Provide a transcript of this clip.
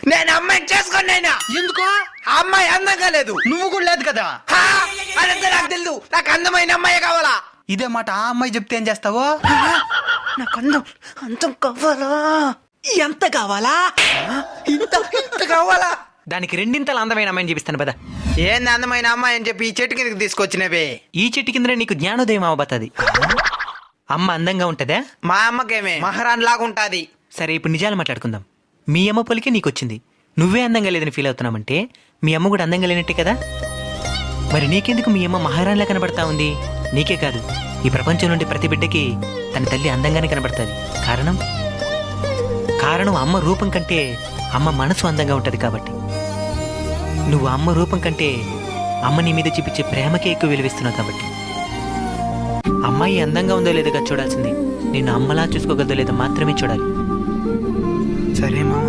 నేను అమ్మాయిని చేసుకున్నాయినా. ఎందుకో? ఆ అమ్మాయి అందంగా లేదు. నువ్వు కూడా లేదు కదా. అదంతా నాకు తెలుసు. నాకు అందమైన అమ్మాయి కావాలా. ఇదే మాట ఆ అమ్మాయి చెప్తే ఏం చేస్తావో? నాకు అందం కావాలా. ఎంత కావాలా? ఇంత కావాలా. దానికి రెండింతల అందమైన అమ్మాయిని చూపిస్తాను పద. ఏంది అందమైన అమ్మాయి అని చెప్పి ఈ చెట్టు కిందకి తీసుకొచ్చినవే? ఈ చెట్టు కింద నీకు జ్ఞానోదయం అవబోతుంది. అమ్మ అందంగా ఉంటదా? మా అమ్మకేమే మహారాణి లాగా ఉంటాది. సరే ఇప్పుడు నిజాలు మాట్లాడుకుందాం. మీ అమ్మ పొలికే నీకు వచ్చింది. నువ్వే అందంగా లేదని ఫీల్ అవుతున్నామంటే మీ అమ్మ కూడా అందంగా లేనట్టే కదా. మరి నీకెందుకు మీ అమ్మ మహారాణిలా కనబడతా ఉంది? నీకే కాదు, ఈ ప్రపంచం నుండి ప్రతి బిడ్డకి తన తల్లి అందంగానే కనబడుతుంది. కారణం అమ్మ రూపం కంటే అమ్మ మనసు అందంగా ఉంటది కాబట్టి. నువ్వు అమ్మ రూపం కంటే అమ్మ నీ మీద చూపించే ప్రేమకే ఎక్కువ విలువిస్తున్నావు కాబట్టి. అమ్మాయి అందంగా ఉందో లేదో చూడాల్సింది నిన్ను అమ్మలా చూసుకోగలదో లేదో మాత్రమే చూడాలి. సరే మామ.